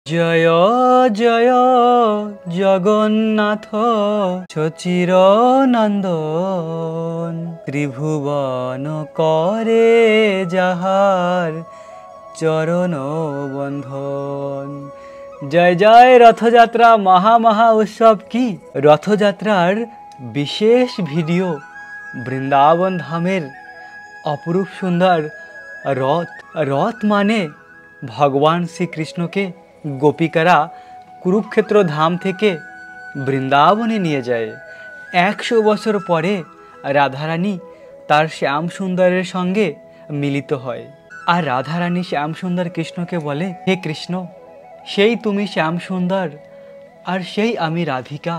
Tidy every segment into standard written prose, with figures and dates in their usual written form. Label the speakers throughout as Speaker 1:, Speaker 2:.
Speaker 1: জয় জয় জগন্নাথ সচির নন্দন, ত্রিভুবন করে যাহার চরণ বন্ধন। জয় জয় রথযাত্রা মহা উৎসব কি। রথযাত্রার বিশেষ ভিডিও, বৃন্দাবন ধামের অপরূপ সুন্দর রথ। রথ মানে ভগবান শ্রীকৃষ্ণকে গোপিকারা কুরুক্ষেত্র ধাম থেকে বৃন্দাবনে নিয়ে যায়। 100 বছর পরে রাধারানী তার শ্যাম সুন্দরের সঙ্গে মিলিত হয়। আর রাধারানী শ্যাম সুন্দর কৃষ্ণকে বলে, হে কৃষ্ণ, সেই তুমি শ্যাম সুন্দর আর সেই আমি রাধিকা,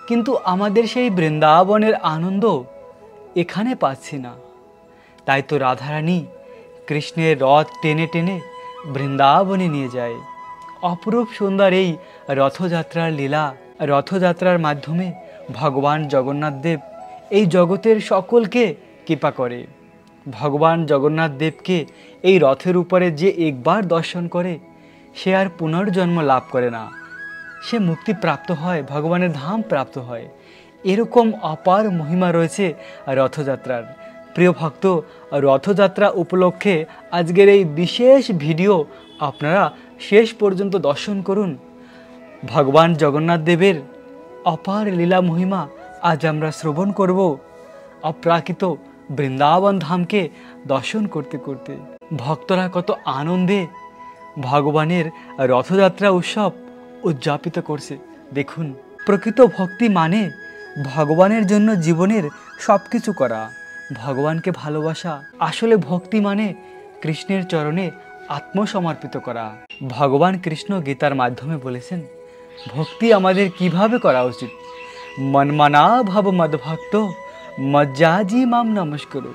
Speaker 1: কিন্তু আমাদের সেই বৃন্দাবনের আনন্দ এখানে পাচ্ছি না। তাই তো রাধারানী কৃষ্ণের রথ টেনে টেনে বৃন্দাবনে নিয়ে যায়। অপরূপ সুন্দর এই রথযাত্রার লীলা। রথযাত্রার মাধ্যমে ভগবান জগন্নাথ দেব এই জগতের সকলকে কৃপা করে। ভগবান জগন্নাথ দেবকে এই রথের উপরে যে একবার দর্শন করে সে আর পুনর্জন্ম লাভ করে না, সে মুক্তি প্রাপ্ত হয়, ভগবানের ধাম প্রাপ্ত হয়। এরকম অপার মহিমা রয়েছে রথযাত্রার। প্রিয় ভক্ত, রথযাত্রা উপলক্ষে আজকের এই বিশেষ ভিডিও আপনারা শেষ পর্যন্ত দর্শন করুন। ভগবান জগন্নাথ দেবের অপার লীলা মহিমা আজ আমরা শ্রবণ করব অপ্রাকৃত বৃন্দাবন ধামকে দর্শন করতে করতে। ভক্তরা কত আনন্দে ভগবানের রথযাত্রা উৎসব উদযাপিত করছে দেখুন। প্রকৃত ভক্তি মানে ভগবানের জন্য জীবনের সব কিছু করা, ভগবানকে ভালোবাসা। আসলে ভক্তি মানে কৃষ্ণের চরণে আত্মসমর্পিত করা। ভগবান কৃষ্ণ গীতার মাধ্যমে বলেছেন ভক্তি আমাদের কিভাবে করা উচিত। মনমানা ভাব মদভক্ত মজ্জাজি মাম নমস্কর।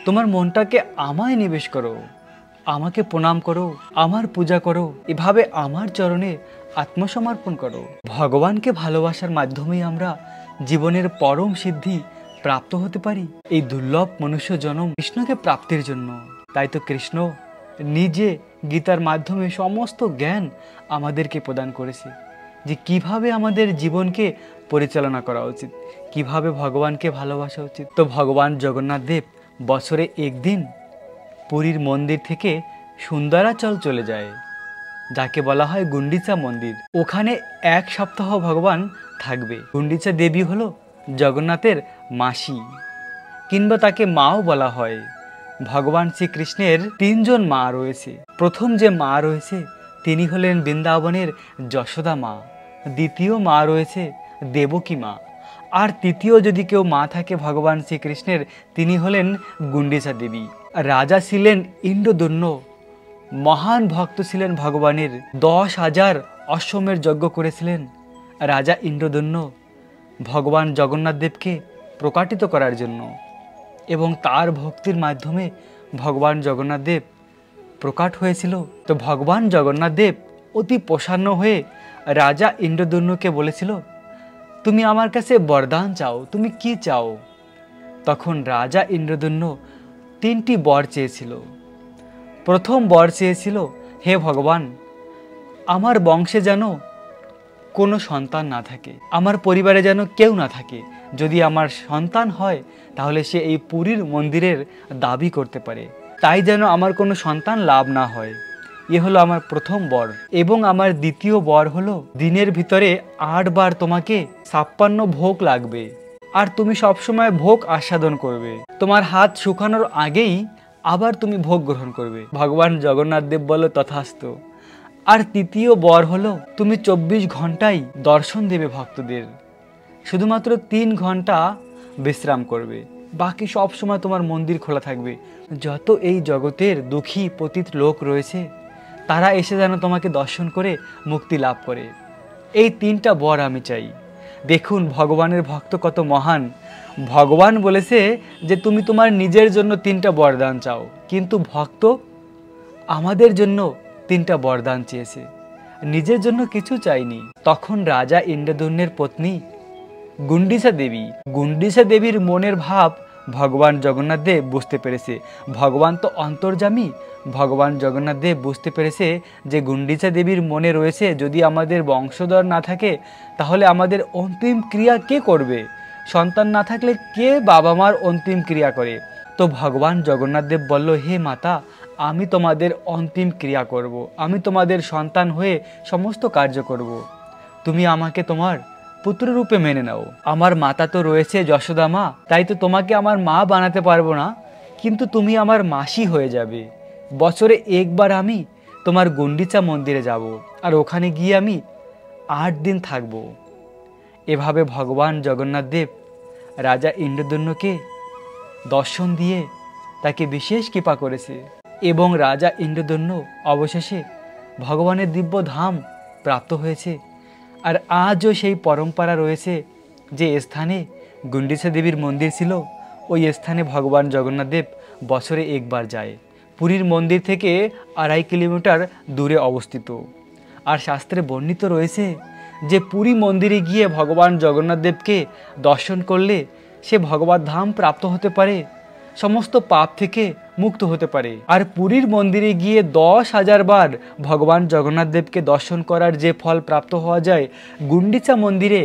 Speaker 1: তোমার মনটাকে আমায় নিবেশ করো, আমাকে প্রণাম করো, আমার পূজা করো, এভাবে আমার চরণে আত্মসমর্পণ করো। ভগবানকে ভালোবাসার মাধ্যমেই আমরা জীবনের পরম সিদ্ধি প্রাপ্ত হতে পারি। এই দুর্লভ মনুষ্য জন্ম কৃষ্ণকে প্রাপ্তির জন্য। তাই তো কৃষ্ণ নিজে গীতার মাধ্যমে সমস্ত জ্ঞান আমাদেরকে প্রদান করেছে যে কিভাবে আমাদের জীবনকে পরিচালনা করা উচিত, কিভাবে ভগবানকে ভালোবাসা উচিত। তো ভগবান জগন্নাথ দেব বছরে একদিন পুরীর মন্দির থেকে সুন্দরাচল চলে যায়, যাকে বলা হয় গুন্ডিচা মন্দির। ওখানে 1 সপ্তাহ ভগবান থাকবে। গুন্ডিচা দেবী হলো জগন্নাথের মাসি, কিংবা তাকে মাও বলা হয়। ভগবান শ্রীকৃষ্ণের 3 জন মা রয়েছে। প্রথম যে মা রয়েছে তিনি হলেন বৃন্দাবনের যশোদা মা, দ্বিতীয় মা রয়েছে দেবকী মা, আর তৃতীয় যদি কেউ মা থাকে ভগবান শ্রীকৃষ্ণের তিনি হলেন গুন্ডিচা দেবী। রাজা ছিলেন ইন্দ্রদন্য, মহান ভক্ত ছিলেন ভগবানের। 10,000 অশ্বমের যজ্ঞ করেছিলেন রাজা ইন্দ্রদন্য ভগবান জগন্নাথ দেবকে প্রকাটিত করার জন্য, এবং তার ভক্তির মাধ্যমে ভগবান জগন্নাথ দেব প্রকাট হয়েছিল। তো ভগবান জগন্নাথ দেব অতি প্রসন্ন হয়ে রাজা ইন্দ্রদন্যকে বলেছিল, তুমি আমার কাছে বরদান চাও, তুমি কি চাও? তখন রাজা ইন্দ্রদন্য 3টি বর চেয়েছিল। প্রথম বর চেয়েছিল, হে ভগবান, আমার বংশে যেন কোনো সন্তান না থাকে, আমার পরিবারে যেন কেউ না থাকে। যদি আমার সন্তান হয় তাহলে সে এই পুরীর মন্দিরের দাবি করতে পারে, তাই যেন আমার কোনো সন্তান লাভ না হয়। এ হলো আমার প্রথম বর। এবং আমার দ্বিতীয় বর হলো, দিনের ভিতরে 8 বার তোমাকে 56 ভোগ লাগবে, আর তুমি সবসময় ভোগ আস্বাদন করবে। তোমার হাত শুকানোর আগেই আবার তুমি ভোগ গ্রহণ করবে। ভগবান জগন্নাথ দেব বলল, তথাস্তু। আর তৃতীয় বর হলো, তুমি 24 ঘন্টাই দর্শন দেবে ভক্তদের, শুধুমাত্র 3 ঘন্টা বিশ্রাম করবে, বাকি সব সময় তোমার মন্দির খোলা থাকবে। যত এই জগতের দুঃখী পতিত লোক রয়েছে তারা এসে যেন তোমাকে দর্শন করে মুক্তি লাভ করে। এই 3টা বর আমি চাই। দেখুন ভগবানের ভক্ত কত মহান। ভগবান বলেছে যে তুমি তোমার নিজের জন্য 3টা বরদান চাও, কিন্তু ভক্ত আমাদের জন্য 3টা বরদান চেয়েছে, নিজের জন্য কিছু চাইনি। তখন রাজা ইন্দ্রদন্যের পত্নী গুন্ডিচা দেবীর মনের ভাব ভগবান জগন্নাথ দেব বুঝতে পেরেছে, ভগবান তো অন্তর্যামী, ভগবান জগন্নাথ দেব বুঝতে পেরেছে যে গুন্ডিচা দেবীর মনে রয়েছে যদি আমাদের বংশধর না থাকে তাহলে আমাদের অন্তিম ক্রিয়া কে করবে, সন্তান না থাকলে কে বাবা মার অন্তিম ক্রিয়া করে। তো ভগবান জগন্নাথ দেব বলল, হে মাতা, আমি তোমাদের অন্তিম ক্রিয়া করব, আমি তোমাদের সন্তান হয়ে সমস্ত কার্য করব, তুমি আমাকে তোমার পুত্র রূপে মেনে নাও। আমার মাতা তো রয়েছে যশোদা মা, তাই তো তোমাকে আমার মা বানাতে পারবো না, কিন্তু তুমি আমার মাসি হয়ে যাবে। বছরে একবার আমি তোমার গুন্ডিচা মন্দিরে যাব, আর ওখানে গিয়ে আমি 8 দিন থাকব। এভাবে ভগবান জগন্নাথ দেব রাজা ইন্দ্রদন্যকে দর্শন দিয়ে তাকে বিশেষ কৃপা করেছে, এবং রাজা ইন্দ্রদন্য অবশেষে ভগবানের দিব্য ধাম প্রাপ্ত হয়েছে। আর আজও সেই পরম্পরা রয়েছে যে স্থানে গুন্ডিচা দেবীর মন্দির ছিল ওই স্থানে ভগবান জগন্নাথ দেব বছরে একবার যায়। পুরীর মন্দির থেকে 2.5 কিলোমিটার দূরে অবস্থিত। আর শাস্ত্রে বর্ণিত রয়েছে যে পুরী মন্দিরে গিয়ে ভগবান জগন্নাথ দেবকে দর্শন করলে সে ভগবত ধাম প্রাপ্ত হতে পারে, সমস্ত পাপ থেকে মুক্ত হতে পারে। আর পুরীর মন্দিরে গিয়ে 10,000 বার ভগবান জগন্নাথ দেবকে দর্শন করার যে ফল প্রাপ্ত হওয়া যায়, গুন্ডিচা মন্দিরে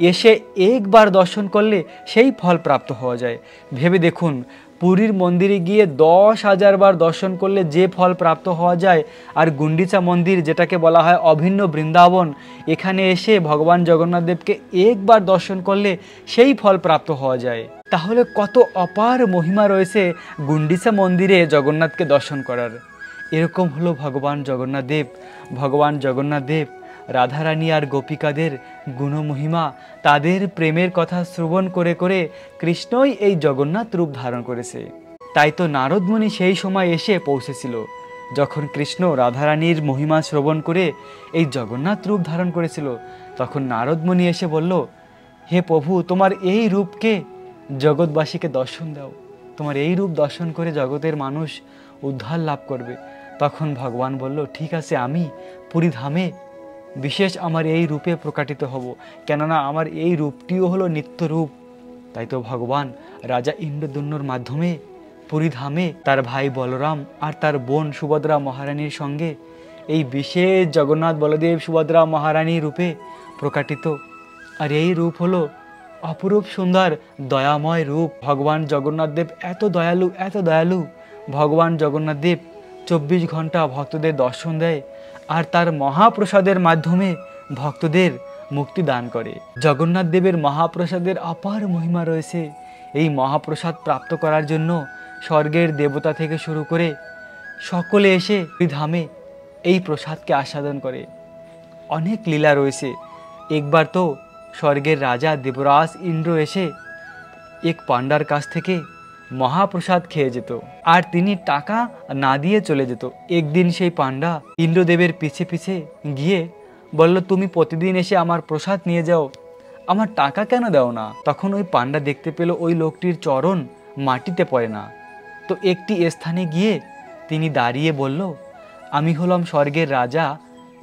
Speaker 1: এসে একবার দর্শন করলে সেই ফল প্রাপ্ত হওয়া যায়। ভেবে দেখুন, পুরীর মন্দিরে গিয়ে 10,000 বার দর্শন করলে যে ফল প্রাপ্ত হওয়া যায়, আর গুন্ডিচা মন্দির যেটাকে বলা হয় অভিন্ন বৃন্দাবন, এখানে এসে ভগবান জগন্নাথ দেবকে একবার দর্শন করলে সেই ফল প্রাপ্ত হওয়া যায়। তাহলে কত অপার মহিমা রয়েছে গুন্ডিচা মন্দিরে জগন্নাথকে দর্শন করার। এরকম হলো ভগবান জগন্নাথ দেব। ভগবান জগন্নাথ দেব রাধারানী আর গোপিকাদের গুণমহিমা, তাদের প্রেমের কথা শ্রবণ করে করে কৃষ্ণই এই জগন্নাথ রূপ ধারণ করেছে। তাই তো নারদ মুনি সেই সময় এসে পৌঁছেছিল যখন কৃষ্ণ রাধারানীর মহিমা শ্রবণ করে এই জগন্নাথ রূপ ধারণ করেছিল। তখন নারদ মুনি এসে বলল, হে প্রভু, তোমার এই রূপকে জগৎবাসীকে দর্শন দাও, তোমার এই রূপ দর্শন করে জগতের মানুষ উদ্ধার লাভ করবে। তখন ভগবান বলল, ঠিক আছে, আমি পুরী ধামে বিশেষ আমার এই রূপে প্রকাটিত হব, কেননা আমার এই রূপটিও হলো নিত্য রূপ। তাই তো ভগবান রাজা ইন্দ্রদন্যর মাধ্যমে পুরী ধামে তার ভাই বলরাম আর তার বোন সুভদ্রা মহারানীর সঙ্গে এই বিশেষ জগন্নাথ বলদেব সুভদ্রা মহারানী রূপে প্রকাটিত। আর এই রূপ হলো অপরূপ সুন্দর দয়াময় রূপ। ভগবান জগন্নাথ দেব এত দয়ালু, এত দয়ালু। ভগবান জগন্নাথ দেব 24 ঘন্টা ভক্তদের দর্শন দেয়, আর তার মহাপ্রসাদের মাধ্যমে ভক্তদের মুক্তি দান করে। জগন্নাথ দেবের মহাপ্রসাদের অপার মহিমা রয়েছে। এই মহাপ্রসাদ প্রাপ্ত করার জন্য স্বর্গের দেবতা থেকে শুরু করে সকলে এসে এই ধামে এই প্রসাদকে আস্বাদন করে। অনেক লীলা রয়েছে। একবার তো স্বর্গের রাজা দেবরাজ ইন্দ্র এসে এক পান্ডার কাছ থেকে মহাপ্রসাদ খেয়ে যেত, আর তিনি টাকা না দিয়ে চলে যেত। একদিন সেই পান্ডা ইন্দ্রদেবের পিছে পিছে গিয়ে বলল, তুমি প্রতিদিন এসে আমার প্রসাদ নিয়ে যাও, আমার টাকা কেন দাও না? তখন ওই পান্ডা দেখতে পেল ওই লোকটির চরণ মাটিতে পড়ে না। তো একটি স্থানে গিয়ে তিনি দাঁড়িয়ে বলল, আমি হলাম স্বর্গের রাজা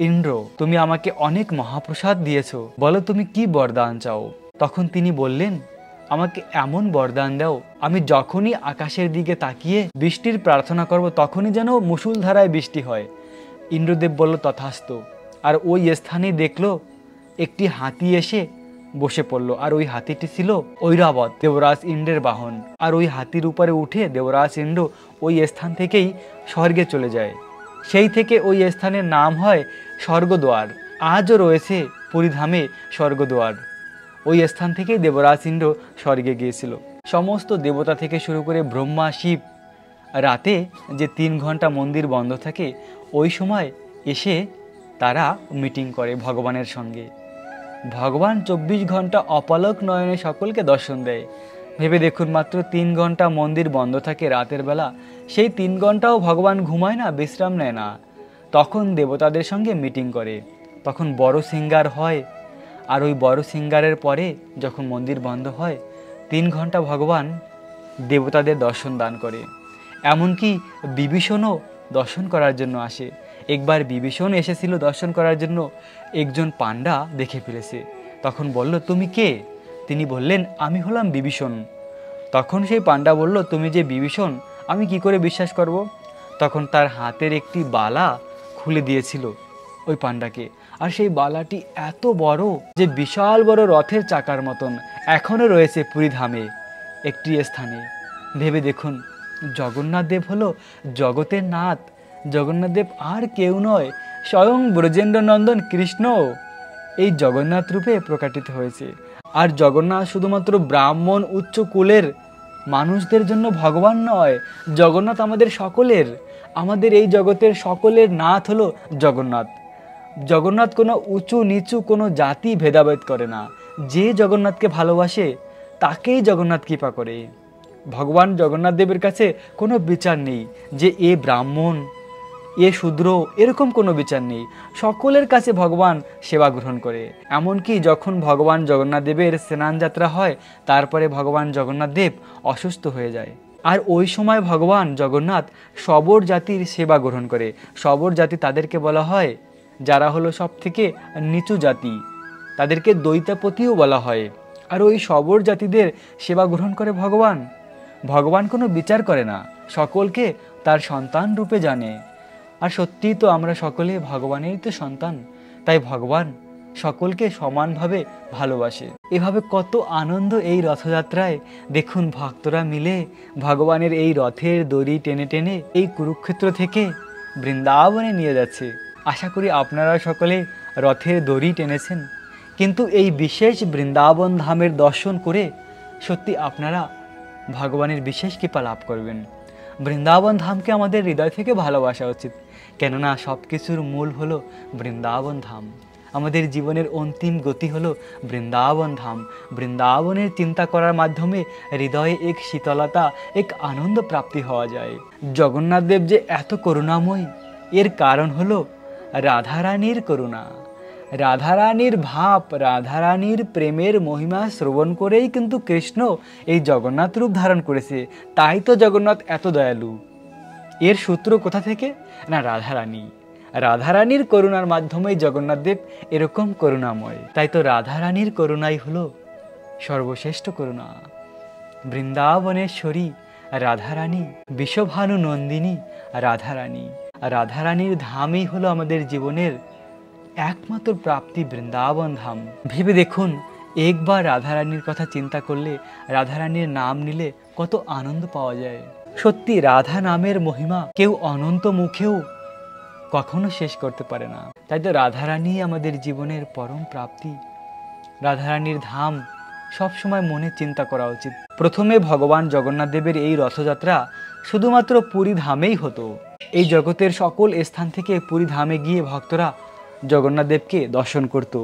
Speaker 1: ইন্দ্র, তুমি আমাকে অনেক মহাপ্রসাদ দিয়েছ, বলো তুমি কি বরদান চাও? তখন তিনি বললেন, আমাকে এমন বরদান দাও, আমি যখনই আকাশের দিকে তাকিয়ে বৃষ্টির প্রার্থনা করব তখনই যেন মুষলধারায় বৃষ্টি হয়। ইন্দ্রদেব বলল, তথাস্তু। আর ওই স্থানেই দেখলো একটি হাতি এসে বসে পড়লো, আর ওই হাতিটি ছিল ঐরাবত, দেবরাজ ইন্দ্রের বাহন। আর ওই হাতির উপরে উঠে দেবরাজ ইন্দ্র ওই স্থান থেকেই স্বর্গে চলে যায়। সেই থেকে ওই স্থানের নাম হয় স্বর্গদ্বার। আজও রয়েছে পুরীধামে স্বর্গদ্বার। ওই স্থান থেকেই দেবরাজ ইন্দ্র স্বর্গে গিয়েছিল। সমস্ত দেবতা থেকে শুরু করে ব্রহ্মা, শিব রাতে যে 3 ঘন্টা মন্দির বন্ধ থাকে ওই সময় এসে তারা মিটিং করে ভগবানের সঙ্গে। ভগবান 24 ঘন্টা অপলক নয়নে সকলকে দর্শন দেয়। ভেবে দেখুন, মাত্র 3 ঘন্টা মন্দির বন্ধ থাকে রাতের বেলা, সেই 3 ঘন্টাও ভগবান ঘুমায় না, বিশ্রাম নেয় না। তখন দেবতাদের সঙ্গে মিটিং করে, তখন বড় সিঙ্গার হয়। আর ওই বড় সিঙ্গারের পরে যখন মন্দির বন্ধ হয় 3 ঘন্টা ভগবান দেবতাদের দর্শন দান করে। এমনকি বিভীষণও দর্শন করার জন্য আসে। একবার বিভীষণ এসেছিল দর্শন করার জন্য, একজন পান্ডা দেখে ফেলেছে। তখন বলল, তুমি কে? তিনি বললেন, আমি হলাম বিভীষণ। তখন সেই পান্ডা বলল, তুমি যে বিভীষণ, আমি কি করে বিশ্বাস করব? তখন তার হাতের একটি বালা খুলে দিয়েছিল ওই পান্ডাকে, আর সেই বালাটি এত বড় যে বিশাল বড় রথের চাকার মতন এখনও রয়েছে পুরী ধামে একটি স্থানে। ভেবে দেখুন, জগন্নাথ দেব হলো জগতের নাথ। জগন্নাথ দেব আর কেউ নয়, স্বয়ং ব্রজেন্দ্র নন্দন কৃষ্ণ এই জগন্নাথ রূপে প্রকাশিত হয়েছে। আর জগন্নাথ শুধুমাত্র ব্রাহ্মণ উচ্চ কুলের মানুষদের জন্য ভগবান নয়, জগন্নাথ আমাদের সকলের, আমাদের এই জগতের সকলের নাথ হলো জগন্নাথ। জগন্নাথ কোনো উঁচু নিচু কোনো জাতি ভেদাভেদ করে না। যে জগন্নাথকে ভালোবাসে তাকেই জগন্নাথ কৃপা করে। ভগবান জগন্নাথ দেবের কাছে কোনো বিচার নেই যে এ ব্রাহ্মণ, এ শূদ্র, এরকম কোনো বিচার নেই। সকলের কাছে ভগবান সেবা গ্রহণ করে। এমনকি যখন ভগবান জগন্নাথ দেবের স্নান যাত্রা হয়, তারপরে ভগবান জগন্নাথ দেব অসুস্থ হয়ে যায়, আর ওই সময় ভগবান জগন্নাথ শবর জাতির সেবা গ্রহণ করে। শবর জাতি তাদেরকে বলা হয় যারা হলো সব থেকে নিচু জাতি, তাদেরকে দৈত্যাপতিও বলা হয়। আর ওই শবর জাতিদের সেবা গ্রহণ করে ভগবান। ভগবান কোনো বিচার করে না, সকলকে তার সন্তান রূপে জানে। আর সত্যিই তো আমরা সকলে ভগবানেরই তো সন্তান, তাই ভগবান সকলকে সমানভাবে ভালোবাসে। এভাবে কত আনন্দ এই রথযাত্রায়। দেখুন, ভক্তরা মিলে ভগবানের এই রথের দড়ি টেনে টেনে এই কুরুক্ষেত্র থেকে বৃন্দাবনে নিয়ে যাচ্ছে। আশা করি আপনারা সকলে রথের দড়ি টেনেছেন, কিন্তু এই বিশেষ বৃন্দাবন ধামের দর্শন করে সত্যি আপনারা ভগবানের বিশেষ কৃপা লাভ করবেন। বৃন্দাবন ধামকে আমাদের হৃদয় থেকে ভালোবাসা উচিত, কেননা সব কিছুর মূল হলো বৃন্দাবন ধাম। আমাদের জীবনের অন্তিম গতি হলো বৃন্দাবন ধাম। বৃন্দাবনের চিন্তা করার মাধ্যমে হৃদয়ে এক শীতলতা, এক আনন্দ প্রাপ্তি হওয়া যায়। জগন্নাথ দেব যে এত করুণাময়, এর কারণ হলো রাধারানীর করুণা, রাধারানীর ভাব, রাধারানীর প্রেমের মহিমা শ্রবণ করেই কিন্তু কৃষ্ণ এই জগন্নাথ রূপ ধারণ করেছে। তাই তো জগন্নাথ এত দয়ালু। এর সূত্র কোথা থেকে? না, রাধারানী। রাধারানীর করুণার মাধ্যমেই জগন্নাথ দেব এরকম করুণাময়। তাই তো রাধারানীর করুণাই হলো সর্বশ্রেষ্ঠ করুণা। বৃন্দাবনেশ্বরী রাধারানী, বিশ্বভানু নন্দিনী রাধারানী। রাধারানীর ধামই হলো আমাদের জীবনের একমাত্র প্রাপ্তি, বৃন্দাবন ধাম। ভেবে দেখুন, একবার রাধারানীর কথা চিন্তা করলে, রাধারানীর নাম নিলে কত আনন্দ পাওয়া যায়। সত্যি রাধা নামের মহিমা কেউ অনন্ত মুখেও কখনো শেষ করতে পারে না। তাই তো রাধারানী আমাদের জীবনের পরম প্রাপ্তি। রাধারানীর ধাম সবসময় মনে চিন্তা করা উচিত। প্রথমে ভগবান জগন্নাথ দেবের এই রথযাত্রা শুধুমাত্র পুরী ধামেই হতো। এই জগতের সকল স্থান থেকে পুরী ধামে গিয়ে ভক্তরা জগন্নাথ দেবকে দর্শন করত।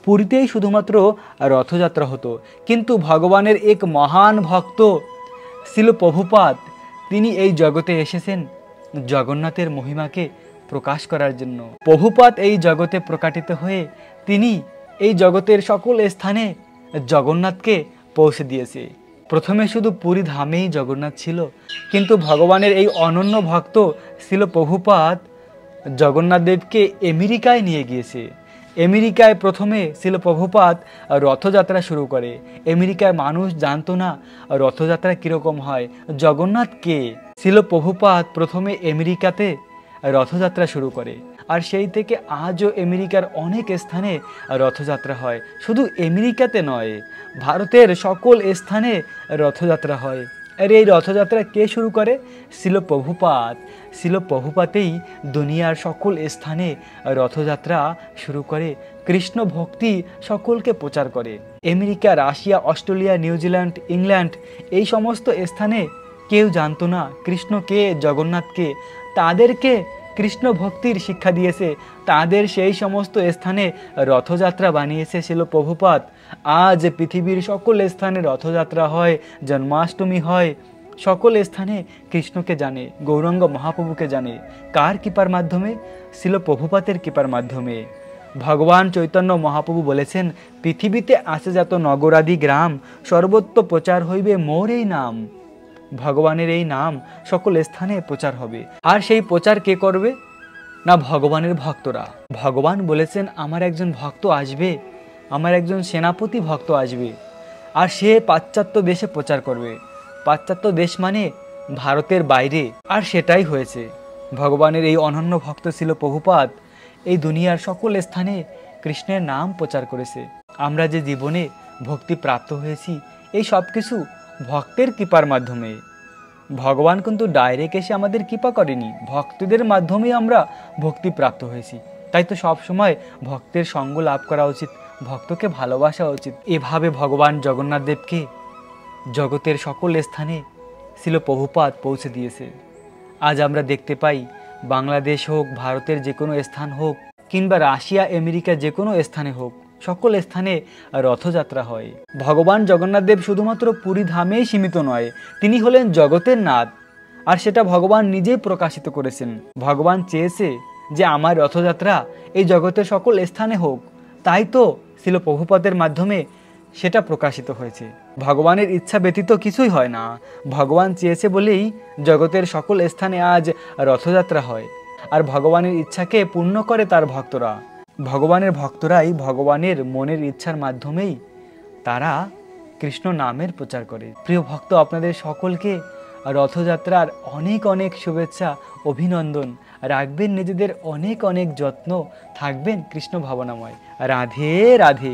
Speaker 1: পুরীতেই শুধুমাত্র রথযাত্রা হতো। কিন্তু ভগবানের এক মহান ভক্ত শিল প্রভুপাদ, তিনি এই জগতে এসেছেন জগন্নাথের মহিমাকে প্রকাশ করার জন্য। প্রভুপাদ এই জগতে প্রকাটিত হয়ে তিনি এই জগতের সকল স্থানে জগন্নাথকে পৌঁছে দিয়েছে। প্রথমে শুধু পুরী ধামেই জগন্নাথ ছিল, কিন্তু ভগবানের এই অনন্য ভক্ত শিল প্রভুপাদ জগন্নাথ দেবকে আমেরিকায় নিয়ে গিয়েছে। আমেরিকায় প্রথমে শিল প্রভুপাদ রথযাত্রা শুরু করে। আমেরিকার মানুষ জানতো না রথযাত্রা কীরকম হয়, জগন্নাথ কে। শিল প্রভুপাদ প্রথমে আমেরিকাতে রথযাত্রা শুরু করে, আর সেই থেকে আজও আমেরিকার অনেক স্থানে রথযাত্রা হয়। শুধু আমেরিকাতে নয়, ভারতের সকল স্থানে রথযাত্রা হয়। আর এই রথযাত্রা কে শুরু করে? শিল প্রভুপাদ। শিল প্রভুপাতেই দুনিয়ার সকল স্থানে রথযাত্রা শুরু করে, কৃষ্ণ ভক্তি সকলকে প্রচার করে। America, Russia, Australia, New Zealand, England, এই সমস্ত স্থানে কেউ জানতো না কৃষ্ণকে, জগন্নাথকে। তাদেরকে কৃষ্ণ ভক্তির শিক্ষা দিয়েছে, তাদের সেই সমস্ত স্থানে রথযাত্রা বানিয়েছে শিল প্রভুপাদ। আজ পৃথিবীর সকল স্থানে রথযাত্রা হয়, জন্মাষ্টমী হয়। সকল স্থানে কৃষ্ণকে জানে, গৌরাঙ্গ মহাপ্রভুকে জানে। কার কৃপার মাধ্যমে? শিল প্রভুপাদের কৃপার মাধ্যমে। ভগবান চৈতন্য মহাপ্রভু বলেছেন, পৃথিবীতে আছে যত নগরাদি গ্রাম, সর্বত্র প্রচার হইবে মোর এই নাম। ভগবানের এই নাম সকল স্থানে প্রচার হবে। আর সেই প্রচার কে করবে? না, ভগবানের ভক্তরা। ভগবান বলেছেন, আমার একজন ভক্ত আসবে, আমার একজন সেনাপতি ভক্ত আসবে, আর সে পাশ্চাত্য দেশে প্রচার করবে। পাশ্চাত্য দেশ মানে ভারতের বাইরে, আর সেটাই হয়েছে। ভগবানের এই অনন্য ভক্ত ছিল প্রভুপাদ এই দুনিয়ার সকল স্থানে কৃষ্ণের নাম প্রচার করেছে। আমরা যে জীবনে ভক্তি প্রাপ্ত হয়েছি এই সব কিছু ভক্তের কৃপার মাধ্যমে। ভগবান কিন্তু ডাইরেক্ট এসে আমাদের কৃপা করেনি, ভক্তদের মাধ্যমেই আমরা ভক্তি প্রাপ্ত হয়েছি। তাই তো সব সময় ভক্তের সঙ্গ লাভ করা উচিত, ভক্তকে ভালোবাসা উচিত। এভাবে ভগবান জগন্নাথ দেবকে জগতের সকল স্থানে ছিল প্রভুপাদ পৌঁছে দিয়েছে। আজ আমরা দেখতে পাই বাংলাদেশ হোক, ভারতের যে কোনো স্থান হোক, কিংবা রাশিয়া আমেরিকা যে কোনো স্থানে হোক, সকল স্থানে রথযাত্রা হয়। ভগবান জগন্নাথ দেব শুধুমাত্র পুরী ধামেই সীমিত নয়, তিনি হলেন জগতের নাথ, আর সেটা ভগবান নিজেই প্রকাশিত করেছেন। ভগবান চেয়েছে যে আমার রথযাত্রা এই জগতের সকল স্থানে হোক, তাই তো ছিল প্রভুপাদের মাধ্যমে সেটা প্রকাশিত হয়েছে। ভগবানের ইচ্ছা ব্যতীত কিছুই হয় না, ভগবান চেয়েছে বলেই জগতের সকল স্থানে আজ রথযাত্রা হয়। আর ভগবানের ইচ্ছাকে পূর্ণ করে তার ভক্তরা। ভগবানের ভক্তরাই ভগবানের মনের ইচ্ছার মাধ্যমেই তারা কৃষ্ণ নামের প্রচার করে। প্রিয় ভক্ত, আপনাদের সকলকে রথযাত্রার অনেক অনেক শুভেচ্ছা, অভিনন্দন। রাখবেন নিজেদের অনেক অনেক যত্ন, থাকবেন কৃষ্ণ ভাবনাময়। রাধে রাধে।